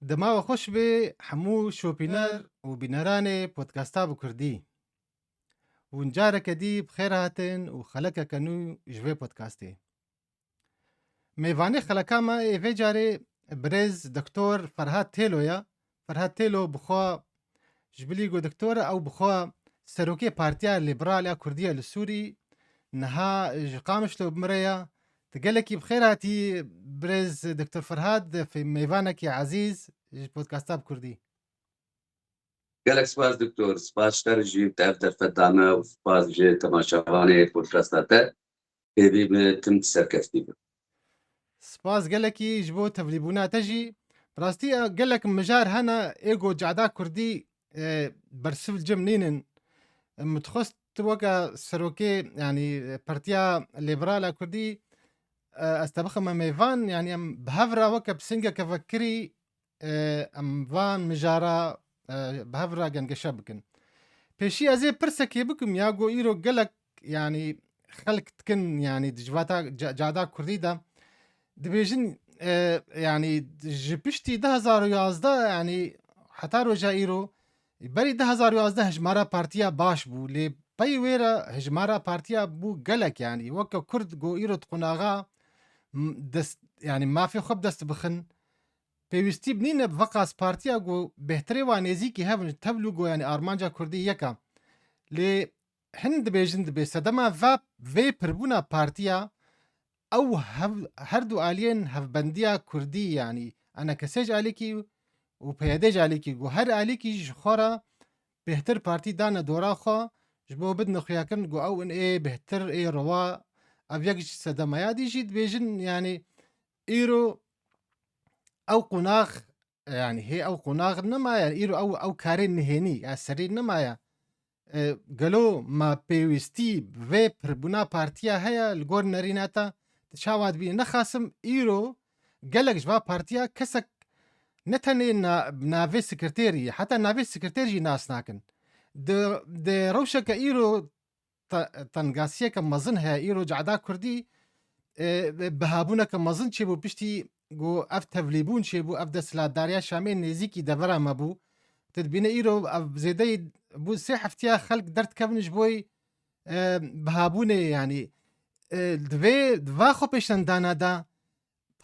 دماغ خوش به هەموو شۆپینەر و بینەرانێ پۆدکاستا بکردی ونجارێکە دی بخێر هاتن و خەلەکەکەن و ژێ پۆدکاستێ میێوانێ خەلەکامە ئێvê carê birêz دکتۆر فەرهاد تێلۆیە فەرهاد تێلۆ بخوا ji bilî got doktora ew bixwe serokê Partiya Lîberal ya Kurdiya li Sûrî niha ji Qamişlo bimire ya tu gelekî bi xêr hatî birêz Dr. Ferhad mêvanekî ezîz ji podkasta bi Kurdî. gelek spas doktor, spas ter jî tev derfetdame û spas ji temaşavanê podkasta te hêvî me tim serkeftî bin. سپاس gelekî ji bo tevlîbûna te jî rastî gelek mijar hene ê got cada Kurdî bersiv cem nînin min dixwest tu weka serokê yanî Partiya Lîberala Kurdî ez te bixime mêvan yanî em bi hev re weke pisingeke vekirî em van mijara bi hev re gengeşe bikin. Pêşî ez ê pirsekê bikim ya got îro gelek yanî xelk dikin yanî di civata cada Kurdî de dibêjin yanî ji piştî 2011 yanî heta roja îro berî 2011 hejmara partiya baş bû lê peyî wê re hejmara partiya bû gelek yanî weke Kurd got îro di qunaxa dest yanî mafê xwe bi dest bixin pêwîstî binîne bi veqas partiya got bêhtirê wan nêzîkî hevin ji tevlû got yanî armanca Kurdî yeka lê hin dibêjin dibê sedema vê pirbûna partiya ew her du aliyên hevbendiya Kurdî yanî enekesê ji alîkî û PYD ji alîkî got her alîkî ji xwe re bêhtir partî dane dora xwe ji bo bidin xuyakirin got ew ê bêhtir ê rewa ev yek ji sedemaya dî jî dibêjin yanî îro ew qunax yanî hê ew qunax nemaye îro ew karê nihênî ya serî nemaye gelo ma pêwîstî vê pirbûna partiya heye li gor nêrîna te çawa dibîne nexasim îro gelek ji va partiya kesek ne tenê navê sekretêrî heta navê sekretêr jî nas nakin di rewşeke îro tengasiyeke mezin heye îro cada Kurdî bihabûneke mezin çêbû piştî got ev tevlîbûn çêbû ev desthilatdariya Şamê nêzîkî devera me bû tu dibîne îro ev zêdeyî bû sê heftiya xelk derdikevin ji bo bihabûnê yanî divê diva xwe pêşendana da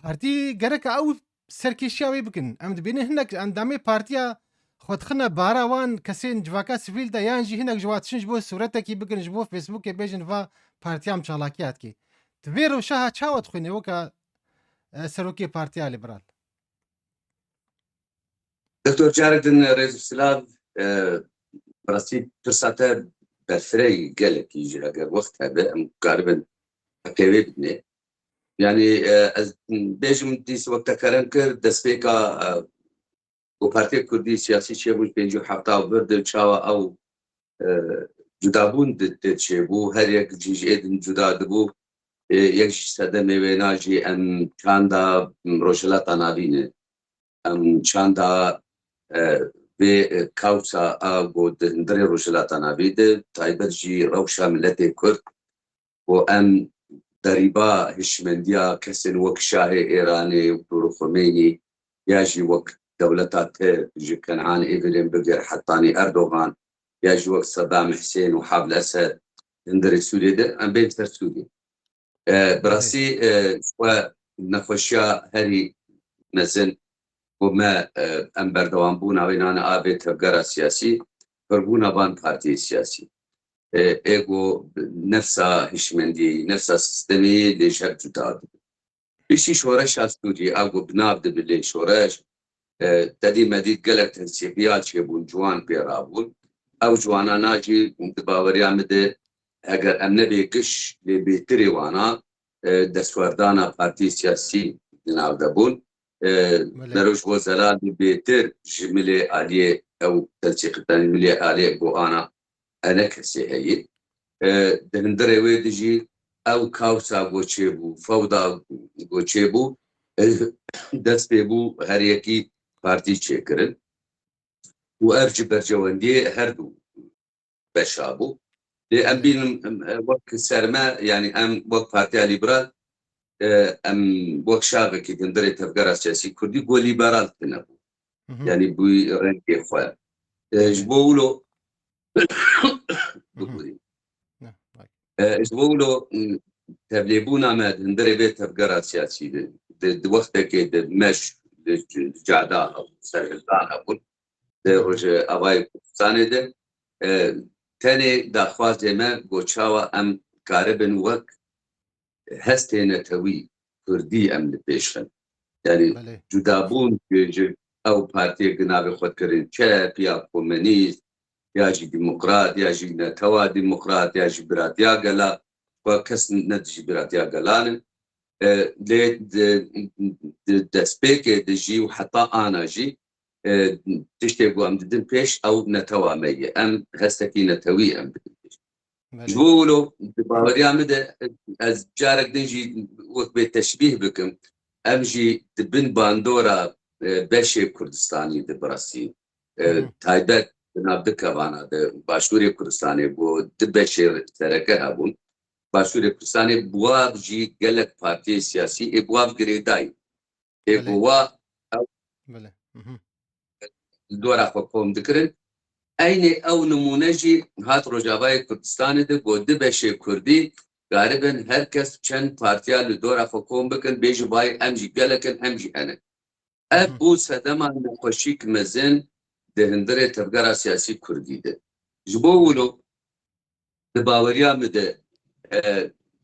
partî gerek ew serkêşiya wê bikin em dibînin hinek endamê partiya xwedixine bara wan kesên civaka sivîl de yan jî hinek ji watişin ji bo sûretekî bikin ji bo Facebookê bêjin va partiyam çalakiyat dikê tu vê rewşeha çawa dixwînî weka serokê Partiya Lîberal. Doktor carek din rêzî silav rastî pirsa te berfireyî gelekî jî eger wext hebe em garibin pêvê bidinê yanî ez bêjim dîs wekte kerem kir destpêka got Partiya Kurdî siyasî çêbû ji pêncî û hefta û bir di çawa ew cudabûn de çêbû her yek cî ji êdin cuda dibû yek ji sedemê wêna jî em çanda rojhilata navîne em çanda vê kawsa a got di hundirê rojhilata navî de taybet jî rewşa milletê Kurd û em derîba hişmendiya kesên wek Şahê Îranê Dûr Xumênî ya jî wek dewleta te ji Kenanê Evilên bigir Hetanî Erdogan ya jî wek Sedam Hüseyin û Habil Esed hundirê Sûriyê de em bên ser Sûriyê bi rastî xwe nexweşiya herî mezin û me em berdewambûna wê nane a bê tevgera siyasî pirbûna van partiyê siyasî ê got nefsa hişmendiyê nefsa sistemê lê her cuda dibin piştî şoreşa Sûriyê a got binav dibe lê şoreş tedî medî gelek tensîbiyat çêbûn ciwan pê rabûn ew ciwanan jî di baweriya me de eger em nebê giş lê bêhtirê wana destwerdana partiyê siyasî di nav de bûn neroj bo zelalî bêhtir ji milê aliyê ew tensiqîtanî milê aliyê got ana ene kesê heye di hundirê wê de jî ew kawsa got çêbû fewda got çêbû dest pê bû her yekî partî çêkirin û ev ji bercewendiyê her du beşa bû lê em bînin wek serme yanî em wek Partiya Lîberal em wek şavekî di hundirê tevgera siyasî Kurdî got lîberal tune bû يعني بوی رنگی خواه جبولو بخوري جبولو تبليبونا ما هندري بيت تفقرا سياسي د وقتك د مش جعدا او سرحلتان ابون د روجه اوای کردستان ده تاني داخواز ما گوچاوا ام کاربن وک هستين توي كردي ام لبيشن يعني جدابون او بارتي جناب خود كرين شاب يا كومونيست يا جي ديمقراط يا جي نتوا ديمقراط يا جي براتيا قلا وكس ندجي براتيا قلان دسبيك دجي وحتى انا جي تشتغوا ام ددن بيش او نتوا مي ام هستكي نتوي ام جولو باوريا مده از جارك دنجي وقت بالتشبيه بكم امجي دبن باندورا بشي كردستاني دبراسي تايبت نابدك وانا باشوري كردستاني بو دبشي تركه هبون باشوري كردستاني بواب جي قلت بارتي سياسي بواب قريداي بوا دورا حكوم ذكرن aynı ev numuneji hat Rojavayê Kurdistanê de got dibêje Kurdî garibin herkes çend partiya li dora xwe kom bikin bêjî bayê em jî gelekin em jî hene. Ev bû sedema nexweşîk mezin di hindirê tevgera siyasî Kurdî de. Ji bo wilo di baweriya me de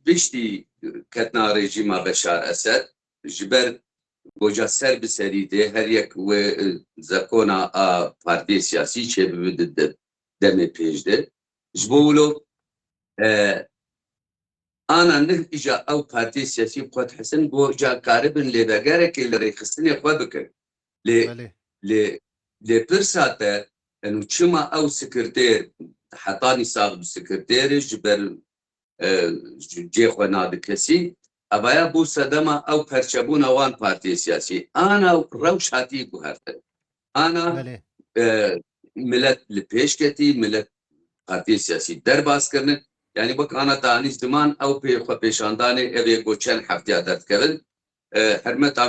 piştî ketina rejîma Beşar Esed ji ber goja ser bi serî de her yek wê zekona a partiyê siyasî çêbibe di demê pêş de ji bo wilo ana nih îja ew partiyê siyasî xwe dihizin goja karibin lêvegerekê li rêxistinê xwe bikin lê pirsa te enu çima ew sekretêr heta nîsab bi sekretêrê ji ber cê xwe nadikesî Avaya bu sedema ew perçebûna wan partiyê siyasî. Ana rewş hatî guhertin. Ana millet li pêş ketî, millet partiyê siyasî derbas kirinin. Yani bak ana tanî ziman ew pê xwe pêşandanê ev ê goçen heftiya derdkevin. Hermeta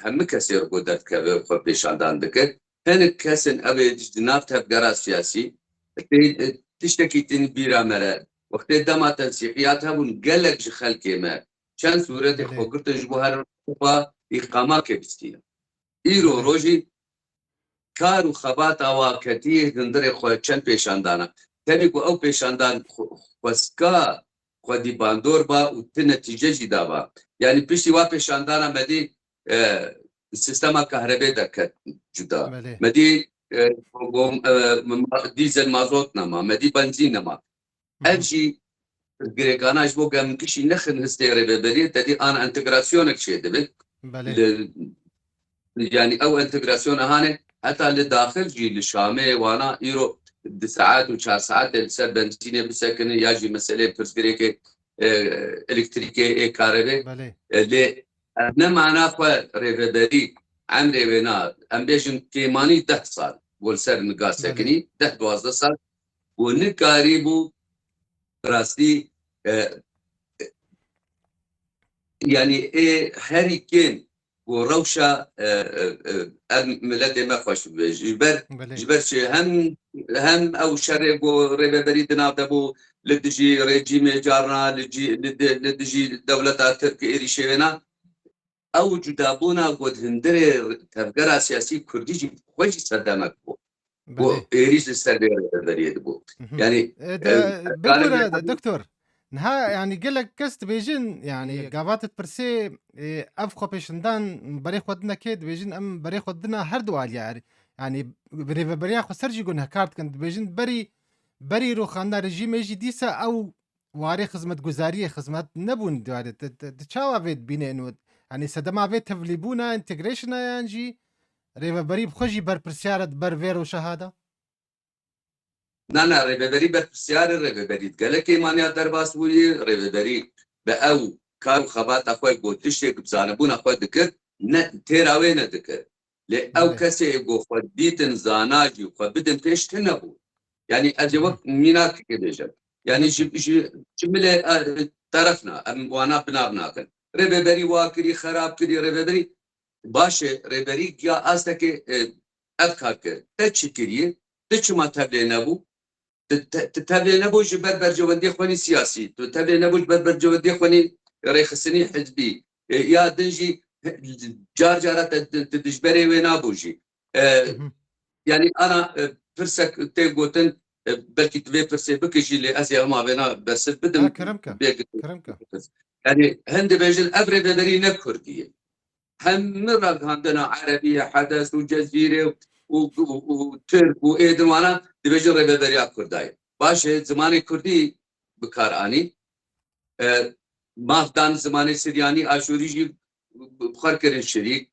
hemû kesê got derdkeve xwe pêşandan dikir. Hinek kesin ev ê di nav tevgera siyasî tiştekî tîn bîra me re wextê dema tensîqiyat hebûn gelek ji xelkê me چند صورت خوگرت جبو هر با اقامه که بستیم ایرو روزی کار و خبات آوا کتی دندر خود چند پیشاندانه تنی کو او پیشاندان خواسکا خودی باندور با و تی نتیجه جدا با یعنی پیشی وا پیشاندانه مدی سیستما کهربه دکت جدا مدی دیزل مازوت نما مدی بنزین نما هرچی گریگاناش بو گم کشی نخن هستیره ببری تدی آن انتگراسیونک شده بید يعني او انتجراسيون هاني حتى للداخل جي للشامي وانا يرو دي ساعات وشهر ساعات لسر بنزينه بسكن يجي مسألة برسكريكي الكتريكي كهرباء اللي انا معنا خو ريفبري عم ريفنا ام بيجن كيماني 10 سال والسر نقا سكني 10 12 سال ونقاربو راستي يعني هاري كين وروشة ملت ما خوش جبر شيء هم أو شرق وربا بريد نابدبو لدجي رجيم جارنا لدجي دولة تركيا إيريشينا أو جدابونا قد هندري تفكر سياسي كردي خوش صدمك بو إيريش السردير بريد بو يعني دكتور نها يعني قالك كست بيجن يعني قابات برسي افخو بيشندان بري خدنا كيد بيجن ام بري خدنا هر دوال يعني بري خو سرجي قلنا كارت كنت بيجن بري رو خانا رجيم يجي ديسا او واري خدمت گزاري خدمت نبون دوار تشاوا فيد بين انه يعني سدما فيد تفليبونا انتجريشن يعني بري بخجي بر برسيارت بر فيرو شهاده نه ریوبری بر بسیار ریوبری گله که مانیا در باس بودی ریوبری به او کار خبات اخوی گوتش یک بزانبون اخوی دکر نه تراوی نه دکر لی او کسی گو خود دیتن زاناجی خود بدن پیش تنبود یعنی اجواب مینا که بیشتر یعنی جمله طرفنا ام وانا بنا کن ریوبری واکری خراب کردی ریوبری باشه ریوبری کیا است که ev karkir te çi kiriye te çima tevlê nebû tevlê nebû ji ber bercewendiyê xwenî siyasî tu tevlê nebû ji ber bercewendiyê xwenî rêxistinî hizbî ya din jî car cara te dijberê wê nabû jî yani ana pirsek tê gotin belkî tu vê pirsê bikijî lê ez ê hema vêna bersiv bidim كرمكه yani hin dibêjin ev rêveberî ne Kurdî ye hem ragihandina Erebî Hedes û Cezîrê û Tirk û êdin wanan dibêjin rêveberiya Kurda ye baş e zimanê Kurdî bikar anî mafdan zimanê Siryanî Aşûrî jî xwar kirin şerîk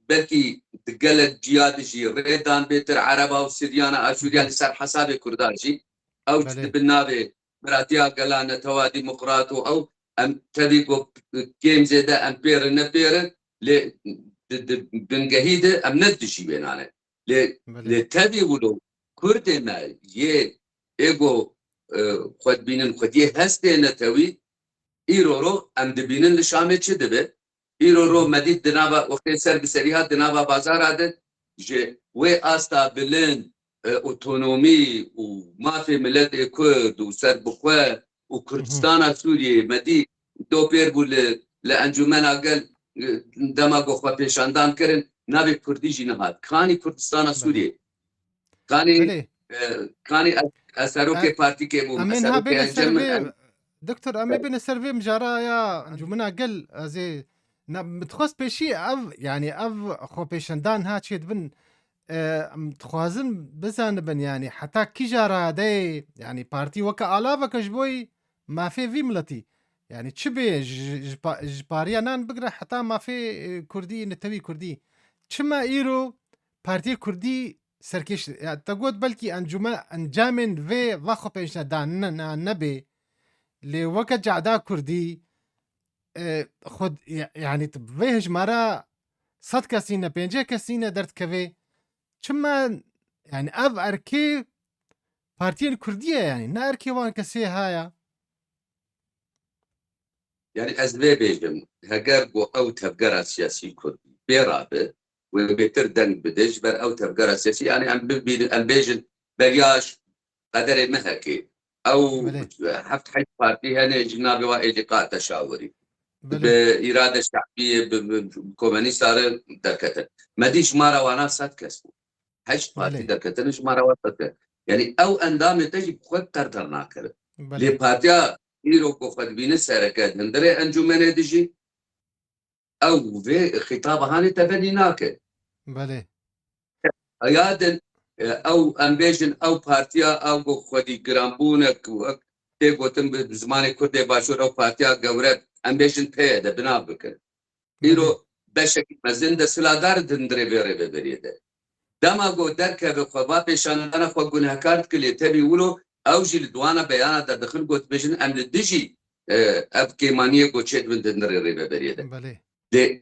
belkî di gelek ciyadê jî rêdan bêtir Ereba û Siryana Aşûriya li ser hesabê Kurdan jî ew dibin navê miratiya gela Netewa Demokrat û ew em tevî ku kêm zêde em pêrin nepêrin lê di bingehî de em ne dijîvênane lê tevî wilo Kurdê me yê êgo xwe dibînin xwediyê hestê netewî îroro em dibînin li Şamê çi dibe îroro medî di nava wextê ser bi serî hat di nava bazara de ji wê asta bilind otonomî û mafê miletê Kurd û serbixwe û Kurdistana Sûriyê medî dopêr bû li encûmena gel dema got xwe pêşandan kirin navê Kurdî jî nehat kanî Kurdistana Sûriyê kanî ez serokê partîkê bûm ez امين ها serokê بين encem السرفي دكتور امي بين السرفي مجارا يا انجمنا قل ازي متخص بشي اف يعني اف خو بيشندان ها تشيد بن متخوازن بزان بن يعني حتى كي جارا دي يعني بارتي وكا علاوة كجبوي ما في ملتي يعني تشبي جباريا نان بقرا حتى ما في كردي نتوي كردي تشما ايرو بارتي كردي سرکش تقول بلکی انجامن و وخو پیش ندان نبی لی وقت جعدا کردی خود يعني تبویهج مرا 100 کسی نه 50 کسی نه درد کوي چما يعني اف اركي بارتين كرديه يعني نا اركي وان كسي هايا يعني ez vê bêjim heger got ew tevgera siyasî Kurdî bêrabe وبيتر دنگ بده ji ber ew tevgera siyasî yani em bêjin beryaş qederê me heke ew heft heşt partî hene ji navê wa êlîqa teşawerî bi îrade şeعبiyê bi komünîsta re derketin medî ji mara wana 100 kes bû heşt partî derketin ji mara wan 100 kes yani ew endamê te jî xwe qerdar nakirin lê partiya îro ku xwe dibînin sereke hindirê encûmenê de jî ew vê xîtaba hanê tebenî nake yadin ew em bêjin ew partiya ew got xwedî giranbûnek tê gotin bi zimanê Kurdê başûr ew partiya gewrek em bêjin pê de binav bikin îro beşekî mezin de siladar dindirê vê rêveberiyê de dema got derkeve xwe va pêşandana xwe gunehkar dike lê tevî wilo ew jî li dwana beyana de dixin got bêjin em li dijî ev kêmaniyê got çê dibin dindirê rêveberiyê de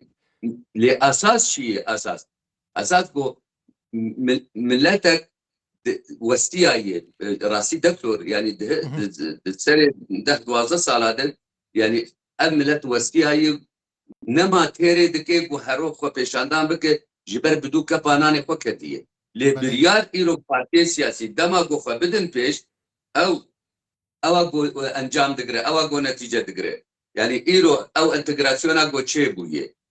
lê esas çi ye esas got ملتك وستياية راسي دكتور يعني سنة ده 12 سالة يعني الملت وستياية نما تيري دكي وحروف وبيشاندان بك جبر بدو كباناني وكدية لبريار إيرو بارتي سياسي دما قوة بدن بيش أو أنجام دقري أو نتيجة دقري يعني إيرو أو انتقراسيونا قوة شيبوية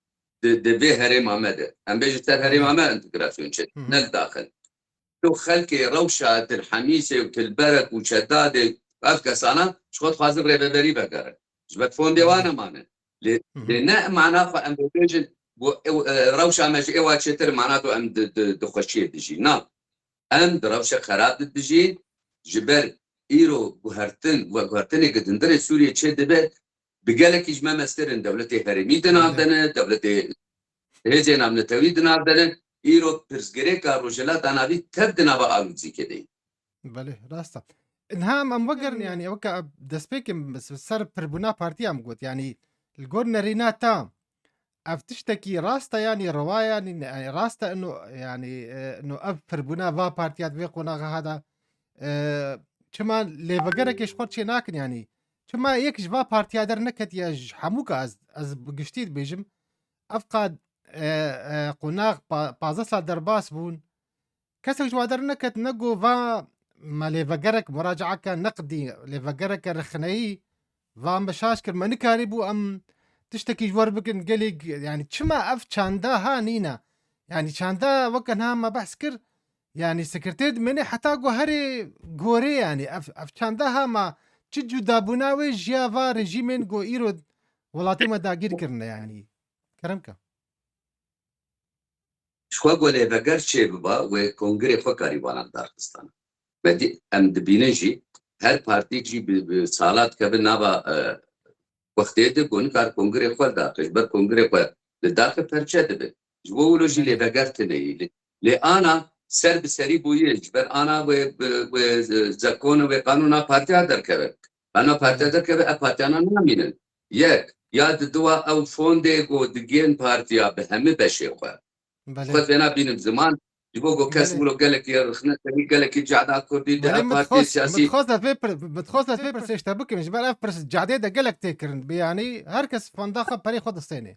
دبي هرم عمد ام بيجي تر هرم عمد انتجراسيون شد نل داخل تو خلك روشة الحميسة وتلبرك وشداد افكسانا شخص حاضر ربابري بقرا جبت فون ديوانا معنا لان معناه ام بيجي روشة ماشي ايوا تشتر معناته ام دخشيه دجي نا ام روشة خراب دجي جبر ايرو وهرتن قدندر سوريا تشد به بقالك إجماع مسترن دولتي هرمي دنابدنه دولتي هزين عم نتوي دنابدنه إيرو برزجريكا روجلات أنا بي تبدنا بقى زي كده. بله راستا إنها أم وقرن يعني وكا دسبيكم بس صار بربنا بارتي أم قلت يعني الجورن ريناتا أفتشتكي راستا يعني رواية يعني راستا إنه يعني إنه أب بربنا فا بارتيات بيقونا هذا كما اللي بقرك يشقر شيء ناكن يعني كما يك جوا بارتيا در نكت يا حموكا از بقشتيد بيجم افقاد قوناغ 15 سال دەرباس بوون کەسێک جوادەر نەکەت نەگۆ ڤا مە لێڤەگەرێک مراجعەکە نەقدی لێڤەگەرێکە رخنەیی ڤان بەشاش کرد مە نکاری بوو ئەم تشتێکی ژوەر بکن گەلێک ینی چما ئەف چاندا ها نینە ینی چاندا وەکە نامە بەحس کرد ینی سکرتێر دمێنێ حتا گۆ هەرێ گۆرێ ینی ئەف چاندا هاما چ جودابووناوێ ژیا ڤا رژیمên گۆ ئیرۆ وڵاتی مە داگیرکردنە ینی کەرەمکە شخوا گۆ لێڤەگەر چێ ببا وێ کۆنگرê xwe karî wanan darxistan vedî em dibînin jî her partîk jî bi salat dikevin nava wextê de got nikar kongirê xwe daxî ji ber kongirê xwe li daxî perçe dibe ji bo wilo jî lêveger tineyî lê ana ser bi serî bûye ji ber ana wê zekona wê qanûna partiya derkeve qanûna partiya derkeve ev partiyana namînin yek ya di duwa ew fondê got digên partiya bi hemî beşê xwe xwe vêna bînim ziman ji bo got kes wilo gelekî rixne serî gelekî cehda Kurdî di ev partiyê siyasî متخۆزە پێ پرسێشتە بکەم ji ber ev cadê de gelek têkirin biyanî her kes fondaxa perê xwe distêne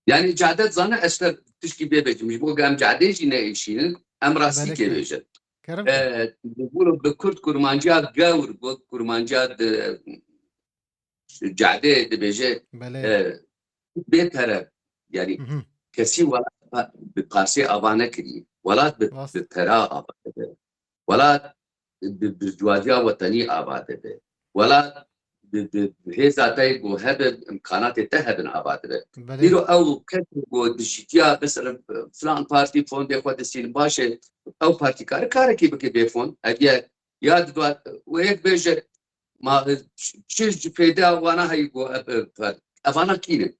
yani cadet zane eşler tişkî bêbêjim ji bo em cadê jî neêşînin em rastî kêbêjin wilo bi Kurd kurmanciya gewr got kurmanciya cadê dibêje bêpere yani kesî welat bi Qarsê ava nekiriye welat bi pera ava dibe welat bi civadiya wetenî ava dibe welat hêza te got hebe imkanatê te hebin ava dibe îro ew kesê got dijîtiya mesela filan partî fondê xwe distînin baş e ew partîkar karekî bike bê fond egiye ya didwa wê yek bêje ma çi ji pêdeya wana heyî got evana kînin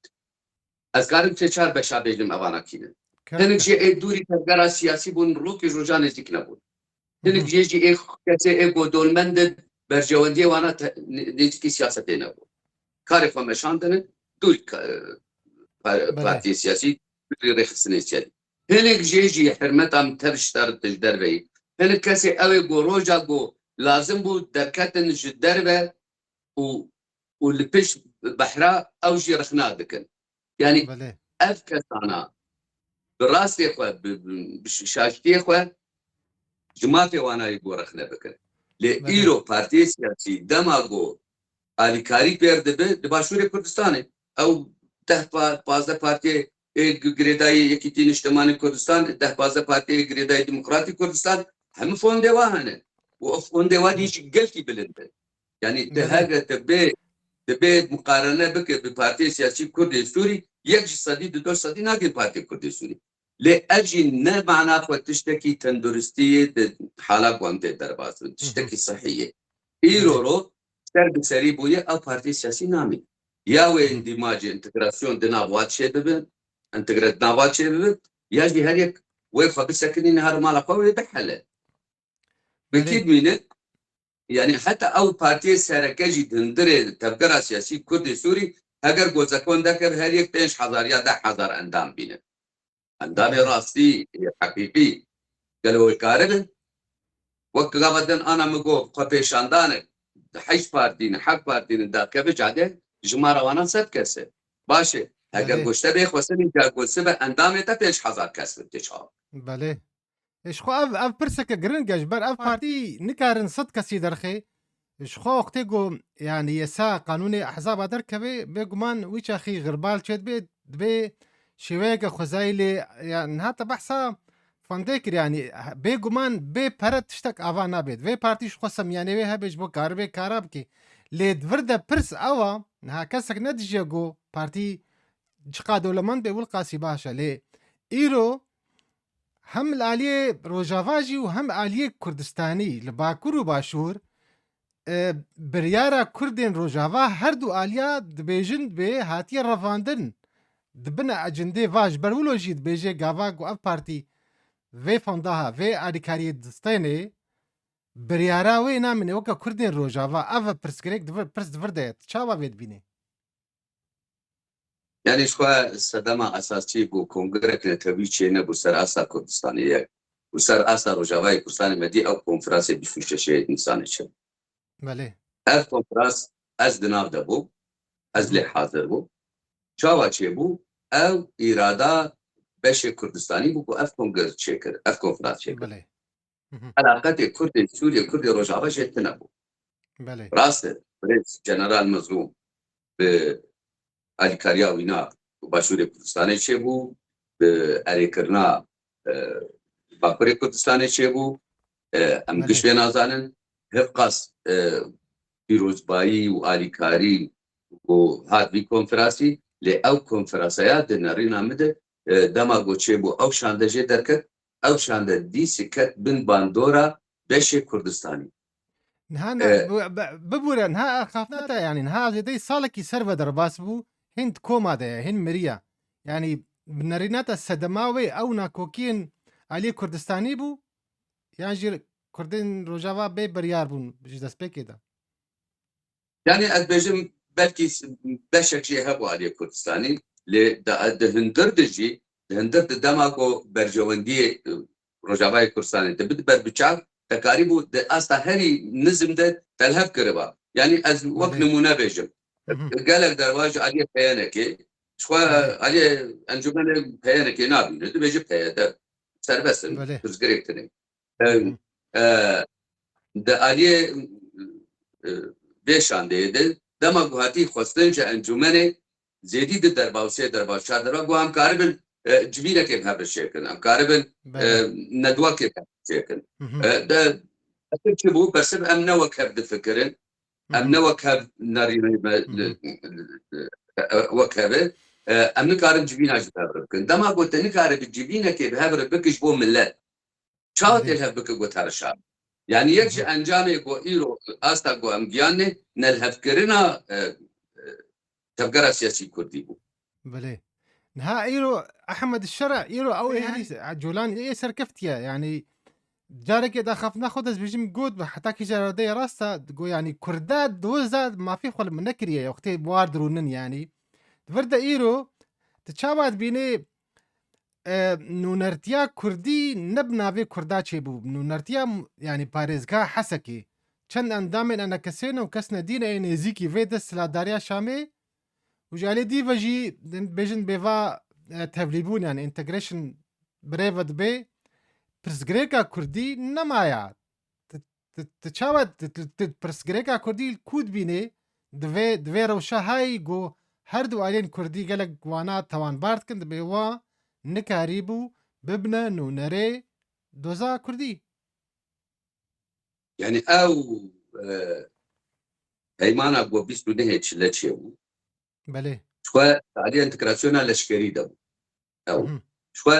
ez karim tê çar beşa bêjim evana kînin hinek jî ê dûrî tevgera siyasî bûn rûkê roja nêzik nebûn hinek jê jî kesê ê got dolmend in bercewendiyê wana nêzîkî siyasetê nebûn karê xwe meşandinin dûrî partiyê siyasî rêxistinê çelî hinek jê jî hirmeta min tev ji te ji derveyî hinek kesê ew ê got roja got lazim bû derketin ji derve û li pişt behra ew jî rixna dikin yani ev kesana bi rastê xwe bi şaştiyê xwe ji mafê wanayî got rixne bikin lê îro partiyê siyasî dema got alîkarî pêr dibe di Başûrê Kurdistanê ew 10-15 partiyê girêdayî Yekîtî Niştimanî Kurdistan 10-15 partiyê girêdayî Demokratîk Kurdistan hemû fondê wan hene û ev fondê wan jî gelkî bilind bin yani di heger te bê muqarene bike bi partiyê siyasî Kurdê Sûrî yek ji sedî di 2 sedî nake partiyê Kurdê Sûrî lê ev jî ne mana xwe tiştekî tenduristiyê di hala wan tê derbas bin tiştekî sihî ye îro ro ser bi serî bûye ew partiyê siyasî namîn ya wê îndîmacê întegrasyon di nav wat çê bibin întegre di nav wat çê bibin ya jî her yek wê xwe bisekinîne her mala xwe wê bihele bikî bînin yani heta ew partiyê sereke jî dindirê tevgera siyasî Kurdê Sûrî heger gozekon deke her yek 5,000 ya 10,000 endam bînin endamê rastî heqîqî gelo wê karibin wek gavadin ana min got xwe pêşandanek heşt partîn hek partînin dakeve cadê ji mara wanan 100 kes e baş e heger goşte bê xwesinî got sibe endamê te 5,000 kes bin tê çawa belê ji xwe ev pirseke giring e ji ber ev partî nikarin 100 kesî derxê ji xwe wextê got yani yesa qanûnê ehzaba derkeve bêguman wî çaxî xirbal çê dibe şêweyeke xwezayî lê yani heta behsa fondê kir yani bêguman bê pere tiştek ava nabêt vê partî ji xwe semyanê hebe ji bo karibê kara bike lê vir de pirs ewa niha kesek nedije got partî çiqa dewlemend bê wilqasî baş e lê îro hem li aliyê Rojava jî û hem aliyê Kurdistanî li Bakur û Başûr biryara Kurdên Rojava her du aliya dibêjin bê hatiye revandin dibine ecendê va ji ber wilo jî dibêje gava got ev partî vê fondaha vê alîkariyê distênê biryara wê namîne weka Kurdên Rojava ev pirsgirêk pirs divir de çawa vê dibîne yani xwe sedema esasî got kongrek netewî çêne bû ser asa Kurdistanê yek û ser asa Rojavayê Kurdistanê medî ew konferansê 26 Nîsanê çi belê ev konferans ez di nav de bû ez lê hazir bû çawa çêbû او اراده بش کردستانی بو اف کنگرس چکر اف کنفرانس چکر بله مهم. علاقات کرد سوریه کرد روجاوا جتنا بو بله راسته برنس جنرال مظلوم به الیکاریا وینا باشور کردستان چه بو به اریکرنا باکوری کردستان چه بو ام بله گشوی نازانن هفقاس پیروزبایی و آلیکاری و هات بی کنفرانسی لی او کنفرانسیا دنرینا مده دما گوچه بو او شانده جه درکت او شانده دی سکت بن باندورا بش کردستانی نها ببورا نها خافناتا يعني نها زي صالكي سرفا درباس بو هند كوما ده هند مريا يعني بنريناتا السدماوي او ناكوكين علي كردستاني بو يعني جير كردين روجافا بي بريار بون بجي دست بي كده يعني از بجم بلکی بشک جه هبو علی کردستانی لی دهندر دجی دهندر دما کو برجواندی روجاوای کردستانی دبد بر بچاک تقریبا د استا هری نظم ده تلهب کربا يعني از وقت بله نمونه بجم مهم. قالك درواج علي بيانكي شوى بله علي انجمن بيانكي نابي ندو بيجي بيادا سربسن بله تزغريكتني مهم. ده علي بيشان ده دما غاتي خستنج انجمن زيدي ده درباوسي درباوشا دربا هم كاربن جبيله كيف هذا الشيء هم كاربن بله ندوا كيف شيء مهم. ده تكتبوا بس امنا وكب بفكرن مهم. امنا وكب ناري مهم. وكبه امن كارب جبينه جبر بكن دما قلت انك كارب جبينه كي بهبر بكش بو ملت شاوت بله الهب بك قلت هرشا يعني يكشي مهم. انجامي كو ايرو استا كو امجاني نلهفكرنا تفكر سياسي كردي بو بله نها ايرو احمد الشرع ايرو او يعني جولان ايه سركفتيا يعني جارك اذا خفنا خد از بيجم جود حتى كي جاردي راستا تقول يعني كرداد دوزاد ما في خل من نكريه يا اختي واردرونن يعني فردا ايرو تشابات بيني نونرتيا كردي نبنا في كردا تشيبو نونرتيا يعني باريزكا حسكي چند اندامن انا كسينا وكسنا دينا يعني زيكي فيدس لا داريا شامي وجالي دي فجي بيجن بيفا تفليبون يعني انتجريشن بريفد بي برسغريكا كردي نمايا تشاوت برسغريكا كردي الكود بيني دوی روشا هاي جو هر دو آلين كردي گلک وانا توان بارد كند بيوا نكاريبو ببنا نونري دوزا كردي يعني او هيمانا بو بيستو نه تشلچي بله شو علي انتجراسيون لشكري ده او مهم. شو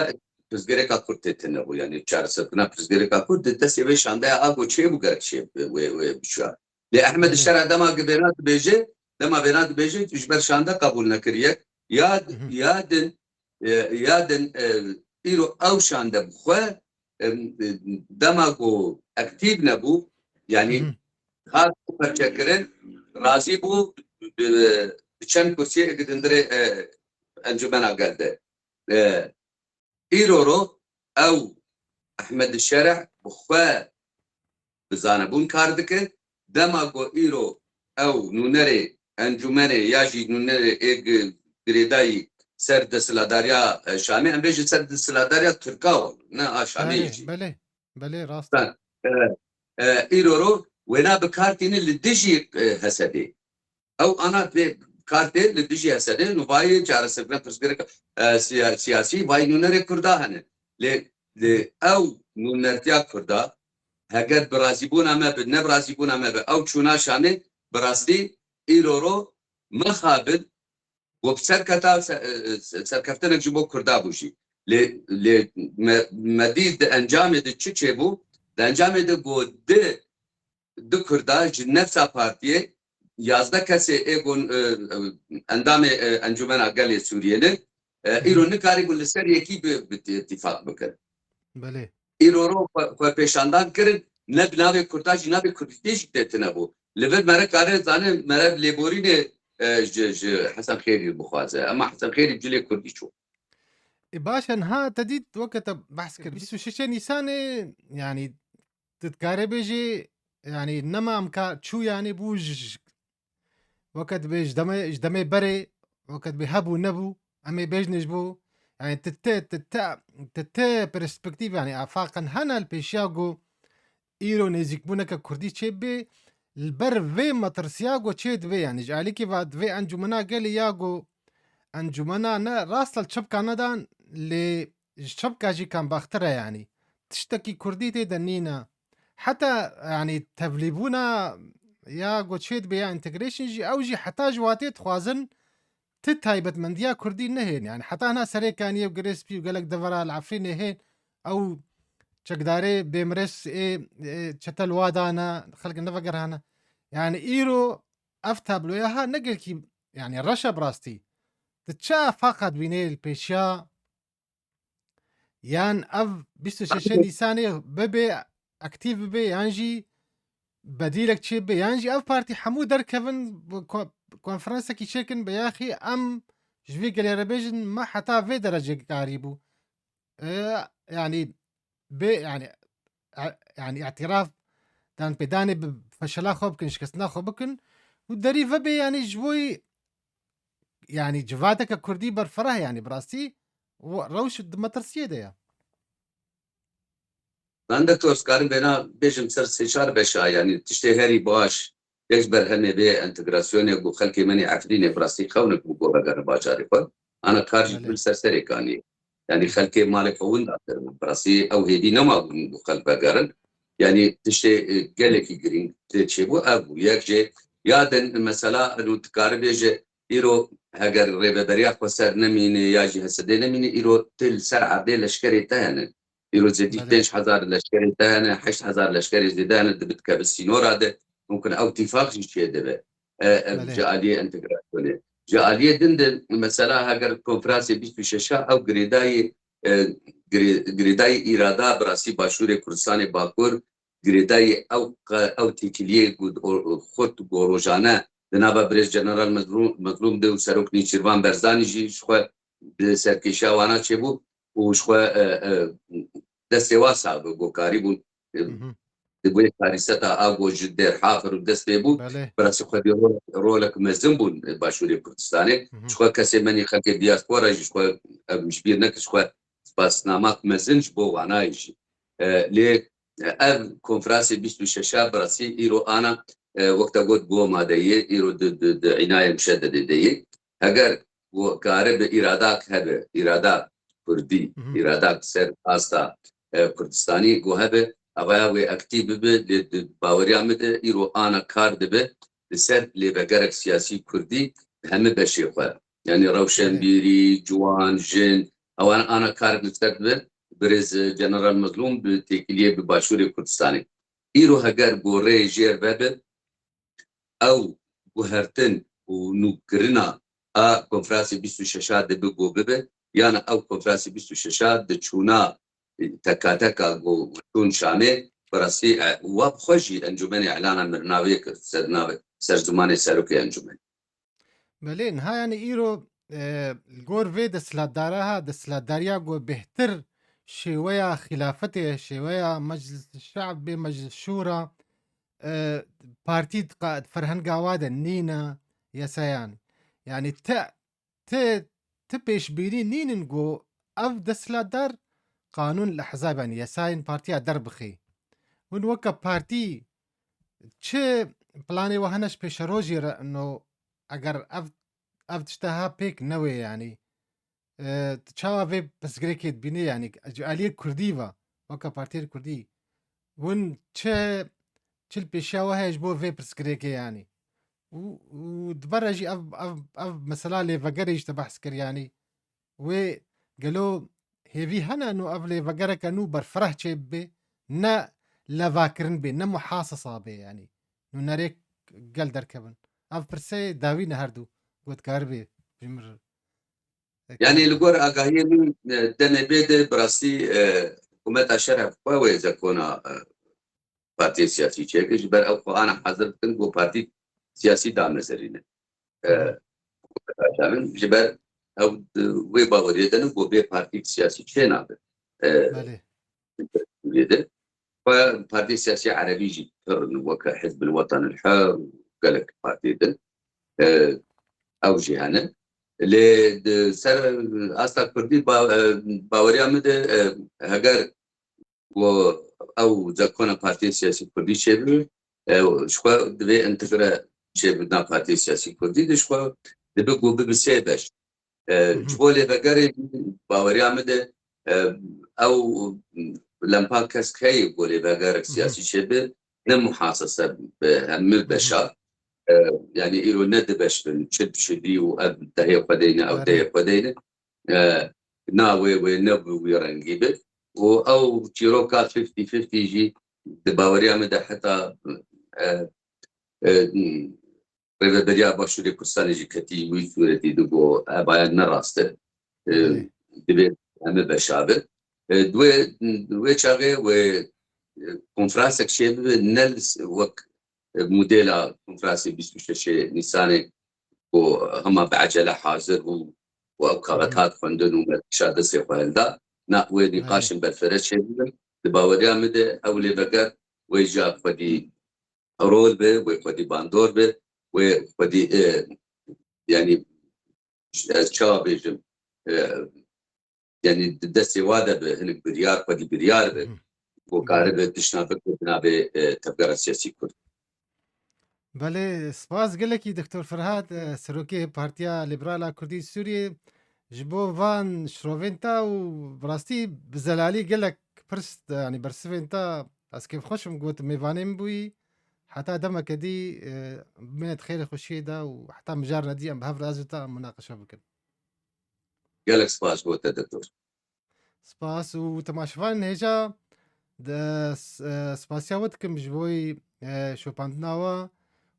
پرزګریکا کوټه تنه يعني 400 پرزګریکا کوټه د څه وی شانده اگو چه بوګر چه و بشوا لاحمد بله الشرع دما بينات بيجي دما بينات بيجي تجبر شانده قبول نکریه یاد مهم. یادن یادن ایرو او شانده بخو دما کو اکتیو نبو يعني مهم. خاص پرچکرن راضی بو چند کرسی گدندره انجمن آگلده ایرورو او احمد الشرع بخوا بزانبون کار دکه دما گو ایرو او نونره انجمنه یاجی نونره ایگ گریدایی سر دسلاداریا شامی هم بیجی سر دسلاداریا ترکاو نه شامی بله ایجی بله بله راستا ایرورو ونا بکارتین لدیجی حسدی او انا به کارته لدیجی حسدی نوای جاره سبنا پرسگرک سیاسی وای نونره کرده هنه ل او نونرتیا کرده هگر برازیبونا ما به نبرازیبونا ما به او چونا شامه براستی ایرورو مخابل و بسرکتا سرکفتن جبو کرده بوشی ل مدید انجام ده چه بو ده انجام ده گو ده کرده نفسا پارتیه 11 کسی اگون اندام انجمن اقل سوریه ایران نکاری گل سر یکی به اتفاق بکن بله ایران رو پیشاندان کرد نبی کرداج نبی کردیش دتنه بو لبد مرا کاره زانه مرا لیبورین حسن خیری بخوازه اما حسن خیری بجلی کردی چو باشا نها تديد وقت بحث كر بيسو شيشة نيسان يعني تتكاري بيجي يعني نما امكا تشو يعني بوج وقت بيج دمي بري وقت بيهبو نبو امي بيجنج بو يعني تتا برسبكتيف يعني افاقا هنا البيشياغو ايرو نيزيك بونك كردي تشيبي البر في مترسياغو تشيد في يعني جالي كي بعد في انجمنا قال ياغو انجمنا نا راسل تشبكا ندان ل شبكا جي كان باخترة يعني تشتكي كردي تدنينا حتى يعني تبليبونا ياغو تشيد بيا انتجريشن جي او جي حتى جواتي تخوازن تتايبت من ديا كردي نهين يعني حتى هنا سري كان يو جريسبي وقالك دفرا العفرين نهين او چەکدارێ بێمرس چەتە وادانە خەڵک نەڤەگەر هەنە يعني ئیرۆ ئەف تابلۆیەها نەگەلکی يعني ڕەشە بڕاستی تچا فقط بینێ پێشیا یان ئەف 26 نیسانێ ببێ ئەکتیڤ ببێ یانژی بەدیلێک چێ بێ یانژی ئەف پارتی هەموو دەرکەون کۆنفرەنسێکی چێکن بە یاخی ئەم ژوی گەلێرەبێژن مە حتا vê dereceکاری بوو يعني يعني اعتراف دان بيداني بفشلا خو بكن شكسنا خو بكن ودري فبي يعني جوي يعني جفاتك كردي برفره يعني براستي روش مترسيه ده من دكتور سكارم بينا بيجم سر سيشار بشا يعني تشتي هاري باش يجبر هني بي انتجراسيون يقو خلكي مني عفريني براستي خونك بقو بقر باجاري انا كارج بله. بالسرسري كاني يعني خلكي مالك فون براسي او هيدي نما بقو خلق بقرن يعني تشتي قالك يقرين تشيبو ابو يكجي يادن مثلا انو تكارب يجي ايرو هاجر ريبه برياق وسر نميني ياجي هسدي نميني ايرو تل سرعه دي لشكري تهنن ايرو زدي 15000 لشكري تهنن 8000 لشكري زيدان دبت بالسينورا ده ممكن او اتفاق شيء ده جاليه انتجراسيون جاليه دند مثلا هاجر كونفرانس 26 او جريداي اراده براسي باشور كردستان باكور جريداي او تيكليه خود گوروجانه دنابا بريز جنرال مظلوم ده سروك نيچيروان برزاني جي شخوا سرکشا وانا چبو و شخوا دسته واسا گوکاری بون دبوی کاریستا آگو جدر حافر و دسته بون براسي خوا رولك مزن بون باشوري كردستاني شخوا کسی مني خلق دیاسپورا جي شخوا مشبير نك شخوا سپاسنامات مزنج بو وانا جي ليك اب كونفرانسي 26 براسي ايرو انا وقت قلت بو ما ديه ايرو د عنايه مشدده ديه اگر وكارب ارادات هبه ارادات كردي ارادات سر استا كردستاني جو هبه اوي اكتيف به باوريا مد ايرو انا كارد به سر لبگرك سياسي كردي هم بشي خو يعني روشن بيري جوان جن او انا كارد مستقبل برز جنرال مظلوم بتكليه بباشوري كردستاني ايرو هگر گوره جير بابل او گوهرتن و نوکرنا کنفرانسی 26 ده بگو ببه یعنی او کنفرانسی 26 ده چونا تکاتکا گو چون شامه براسي واب خوشي انجمن اعلانا مرناوي كسرناوي سرزماني سروكي انجمن بلين ها يعني ايرو الجور في دسلادارها دسلاداريا جو بهتر شوية خلافته شوية مجلس الشعب بمجلس الشورى بارتي قائد فرهن قاوادة نينا يسايان يعني تبيش بيري نين نقو اف دسلادار قانون الاحزاب يعني يساين بارتي دربخي ونوكا بارتي چه بلاني وهنش بيش روجي انه اگر اف تشتها بيك نوي يعني تشاوا في بس جريكيت بيني يعني آلية كرديفا وكا بارتي كردي ون چه چل بيشاوا هيج بو في بس جريكي يعني ودبرجي اف مثلا لي فقريش تبحث كر يعني و قالوا هيفي هنا انه اف لي فقرة كانوا برفره بي نا لفاكرن بي نا محاصصة بي يعني نو ناريك قال دركبن اف برسي داوينا هردو قد كاربي بمر يعني الجور اقاهي من دم بيد براسي حكومة الشرع قوي اذا كنا بارتي سياسي تشيكش بر او انا حاضر كنت بارتي سياسي دام نزرينه من جبر او وي باوريدن بو بي بارتي سياسي تشينا بله بيده فبارتي سياسي عربي جي وكا حزب الوطن الحر قالك بارتي او جهانا ل سر اصلا کردی باوریا مده اگر و او زکونا پارتی سیاسی کردی چه بی شخوا دوی انتگره چه بدنا پارتی سیاسی کردی دشخوا دبی گوبه بسه بش جبولي بقري باوريا مده او لمبا كس كي بولي بقرك سياسي شبه نم محاصصة بهم البشر يعني إيرو ندبش من شد شدي وأب تهي قدينا أو تهي آره قدينا ناوي ونبو ويرنجيبه أو تيرو كات 50 50 جي دباوريا مده حتى ريفربريا باشوری کردستان جی کتی وی صورتی دو باید نراسته بله دبی همه بشابه دوی چاقه و کنفرانس اکشیب نلس وک موديلا کنفرانسی 26 نیسان و هما بعجلة حاضر وأوكاغتات خندن ومشاهدة سيقوهلدا نقوي بله نقاش بالفرد شيء دباوريا مده أولي بقر ويجا قدي رول به وقدي باندور به وقدي يعني شاب يجم يعني دستي وادا به هنك بريار قدي بريار به بله وكارب تشنافك بنابه تبقى سياسي كرد بله سپاس گلکی دکتر فرهاد سروکی پارتیا لیبرالا کردی سوریه جبو وان شروفینتا و براستی بزلالی گلک پرست يعني برسفینتا از كيف خوشم قوت ميفانين بوي حتى دمك دي من خير خوشي دا وحتى مجارنا دي ام بهفر ازوتا مناقشه بكن قالك سباش بوتا دكتور سپاس وتماشفان هجا دا سپاسياوتكم جبوي شوباندناوا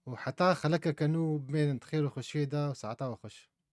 وحتى خلك كانوا بين خير وخشي دا وساعتها وخش